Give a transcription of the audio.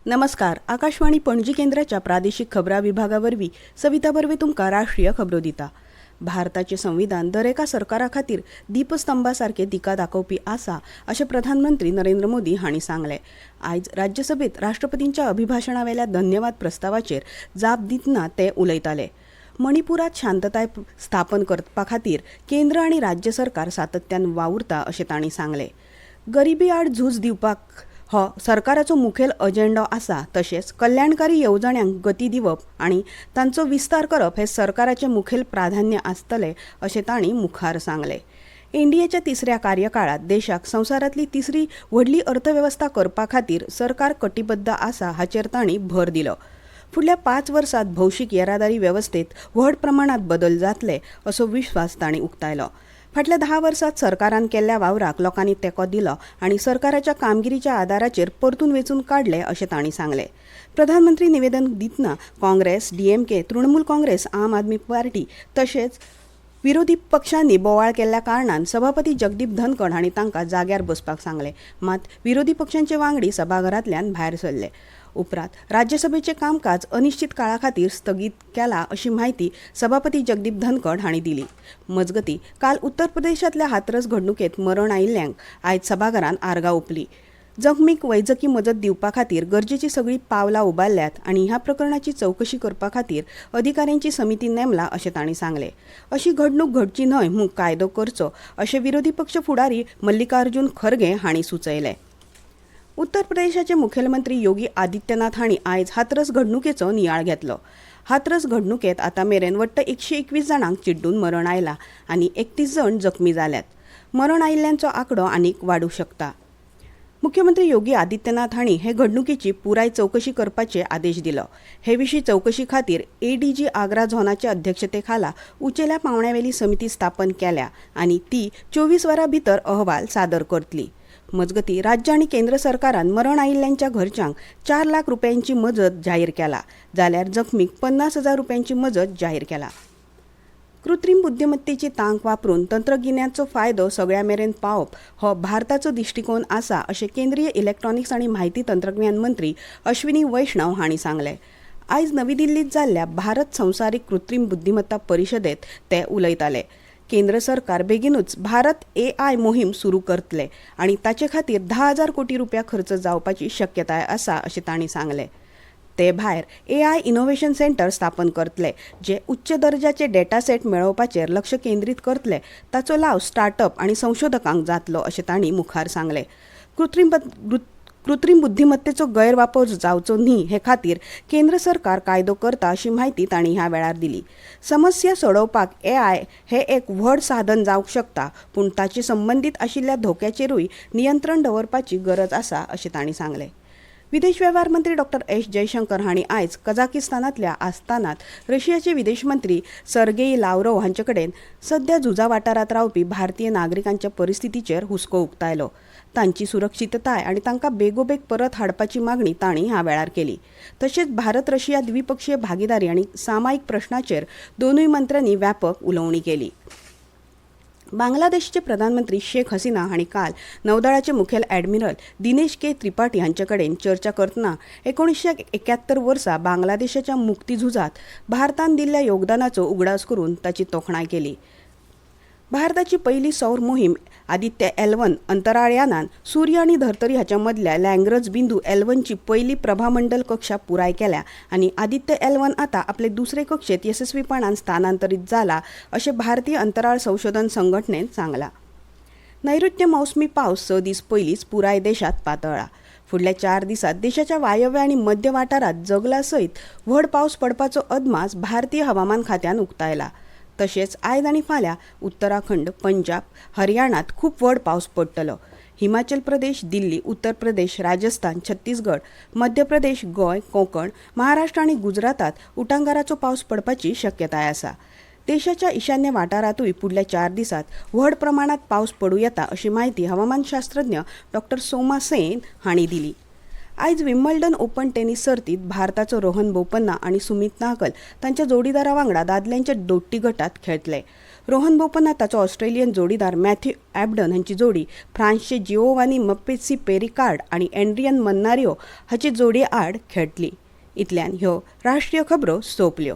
नमस्कार. आकाशवाणी पणजी केंद्राच्या प्रादेशिक खबरां विभागावरवीं सविता बर्वे तुमकां राष्ट्रीय खबरो दिता. भारताचे संविधान दरेका सरकारा खातीर दीपस्तंभा सारके दिका दाखोवपी आसा अशें प्रधानमंत्री नरेंद्र मोदी हांणी सांगलें. आयज राज्यसभेत राष्ट्रपतींच्या अभिभाशणावेल्या धन्यवाद प्रस्तावाचेर जाप दितना ते उलयताले. मणिपुरात शांतताय स्थापन करपा खातीर केंद्र आनी राज्य सरकार सातत्यान वावुरता अशें तांणी सांगलें. गरिबी आड झूज दिवपाक हो सरकाराचो मुखेल अजेंडो आसा. तशेंच कल्याणकारी येवजण्यांक गती दिवप आनी तांचो विस्तार करप हें सरकाराचें मुखेल प्राधान्य आसतलें अशें तांणी मुखार सांगलें. एनडीएच्या तिसऱ्या कार्यकाळात देशाक संवसारांतली तिसरी व्हडली अर्थवेवस्था करपा खातीर सरकार कटिबद्ध आसा हाचेर तांणी भर दिलो. फुडल्या 5 वर्सांत भौशीक येरादारी वेवस्थेत व्हड प्रमाणात बदल जातले असो विश्वास तांणी उक्तायलो. फाटल्या 10 वर्सांत सरकारान केल्ल्या वावराक लोकांनी तेंको दिलो आनी सरकाराच्या कामगिरीच्या आदाराचेर परतून वेंचून काडले अशें तांणी सांगलें. प्रधानमंत्री निवेदन दितना काँग्रेस, डीएमके, तृणमूल काँग्रेस, आम आदमी पार्टी तशेंच विरोधी पक्षांनी बोवाळ केल्ल्या कारणान सभापती जगदीप धनखड हांणी तांकां जाग्यार बसपाक सांगलें. मात विरोधी पक्षांचे वांगडी सभाघरांतल्यान भायर सरले. उपरांत राज्यसभेचें कामकाज अनिश्चित काळा खातीर स्थगीत केला अशी माहिती सभापती जगदीप धनखड हांणी दिली. मजगतीं काल उत्तर प्रदेशांतल्या हाथरस घडणुकेंत मरण आयिल्ल्यांक आयज सभाघरांत आर्गां ओंपलीं. जखमीक वैजकी मजत दिवपा खातीर गरजेची सगळीं पावलां उबारल्यात आनी ह्या प्रकरणाची चवकशी करपा खातीर अधिकाऱ्यांची समिती नेमला अशें तांणी सांगलें. अशी घडणूक घडची न्हय म्हूण कायदो करचो अशें विरोधी पक्ष फुडारी मल्लिकार्जुन खरगे हांणी सुचयलें. उत्तर प्रदेशाचे मुखेलमंत्री योगी आदित्यनाथ हांणी आयज हाथरस घडणुकेचो नियाळ घेतलो. हाथरस घडणुकेंत आतां मेरेन वट्ट 121 जाणांक चिड्डून मरण आयलां आनी 31 जण जखमी जाल्यात. मरण आयिल्ल्यांचो आंकडो आनीक वाडूंक शकता. मुख्यमंत्री योगी आदित्यनाथ हांणी हे घडणुकेची पुराय चवकशी करपाचे आदेश दिलो. हे विशीं चवकशी खातीर एडीजी आग्रा झोनाचे अध्यक्षते खाला उंचेल्या पांवड्यावेली समिती स्थापन केल्या आनी ती 24 वरां भितर अहवाल सादर करतली. मजगतीं राज्य आनी केंद्र सरकारान मरण आयिल्ल्यांच्या घरच्यांक 4 लाख रुपयांची मजत जाहीर केला जाल्यार जखमीक 50,000 रुपयांची मजत जाहीर केला. कृत्रीम बुद्धिमत्तेची तांक वापरून तंत्रगिन्यानाचो फायदो सगळ्या मेरेन पावप हो भारताचो दिश्टिकोन आसा अशें केंद्रीय इलेक्ट्रॉनिक्स आनी म्हायती तंत्रज्ञान मंत्री अश्विनी वैष्णव हांणी सांगलें. आयज नवी दिल्लींत जाल्ल्या भारत संवसारीक कृत्रीम बुद्धिमत्ता परिशदेंत ते उलयताले. केंद्र सरकार बेगीनूच भारत AI मोहीम सुरू करतले आनी ताचे खातीर 10,000 कोटी रुपया खर्च जावपाची शक्यताय आसा अशें तांणी सांगलें. ते भायर AI इनोव्हेशन सेंटर स्थापन करतले जे उच्च दर्जाचे डेटा सेट मेळोवपाचेर लक्ष केंद्रीत करतले. ताचो लाव स्टार्टअप आनी संशोधकांक जातलो अशें तांणी मुखार सांगलें. कृत्रीम बुद्धिमत्तेचो गैरवापर जावचो न्ही हे खातीर केंद्र सरकार कायदो करता अशी माहिती तांणी ह्या वेळार दिली. समस्या सोडोवपाक AI हे एक व्हड साधन जावंक शकता पूण ताचे संबंदीत आशिल्ल्या धोक्याचेरूय नियंत्रण दवरपाची गरज आसा अशें तांणी सांगलें. विदेश वेव्हार मंत्री डॉ. एस. जयशंकर हांणी आयज कझाकिस्तानांतल्या आस्तानात रशियाचे विदेश मंत्री सर्गेई लाव्रोव हांचे कडेन सध्या झुजा वाठारांत रावपी भारतीय नागरिकांच्या परिस्थितीचेर हुस्को उक्तायलो. तांची सुरक्षीतताय आनी तांकां बेगोबेग परत हाडपाची मागणी तांणी ह्या वेळार केली. तशेंच भारत रशिया द्विपक्षीय भागीदारी आनी सामायिक प्रश्नाचेर दोनूय मंत्र्यांनी व्यापक उलोवणी केली. बांगलादेशचे प्रधानमंत्री शेख हसीना हांणी काल नौदळाचे मुखेल ॲडमिरल दिनेश के त्रिपाठी हांचे कडेन चर्चा करतना 1971 वर्सा बांगलादेशाच्या मुक्तीझुजात भारतान दिल्ल्या योगदानाचो उगडास करून ताची तोखणाय केली. भारताची पयली सौर मोहीम आदित्य L1 अंतराळ यानान सूर्य आनी धर्तरी हाच्या मदल्या लॅग्रंज बिंदू L1ची पयली प्रभामंडल कक्षा पुराय केल्या आनी आदित्य L1 आतां आपले दुसरे कक्षेत येसस्वीपणान स्थानांतरीत जाला अशें भारतीय अंतराळ संशोधन संघटनेन सांगलां. नैऋत्य मोसमी पावस 6 दीस पयलींच पुराय देशांत पातळ्ळा. फुडल्या 4 दिसांत देशाच्या वायव्य आनी मध्य वाठारांत जगला सयत व्हड पावस पडपाचो अदमास भारतीय हवामान खात्यान उक्तायला. तशेंच आयज आनी फाल्यां उत्तराखंड, पंजाब, हरियाणात खूब व्हड पावस पडटलो. हिमाचल प्रदेश, दिल्ली, उत्तर प्रदेश, राजस्थान, छत्तीसगड, मध्य प्रदेश, गोंय, कोंकण, महाराष्ट्र आनी गुजरातात उटंगाराचो पावस पडपाची शक्यताय आसा. देशाच्या ईशान्य वाठारांतूय फुडल्या 4 दिसांत व्हड प्रमाणात पावस पडूं येता अशी माहिती हवामानशास्त्रज्ञ डॉ. सोमा सेन हांणी दिली. आयज विम्बल्डन ओपन टेनिस सर्तीत भारताचो रोहन बोपन्ना आणि सुमित नागल तांच्या जोडीदारा वांगडा दादल्यांच्या दोट्टी गटात खेळटले. रोहन बोपन्ना ताचो ऑस्ट्रेलियन जोडीदार मॅथ्यू ॲबडन हांची जोडी फ्रान्सचे जिओवानी मप्पेसी पेरिकार्ड आणि एंड्रियन मन्नारियो हाचे जोडये आड खेळटली. इतल्यान ह्यो राष्ट्रीय खबरो सोंपल्यो.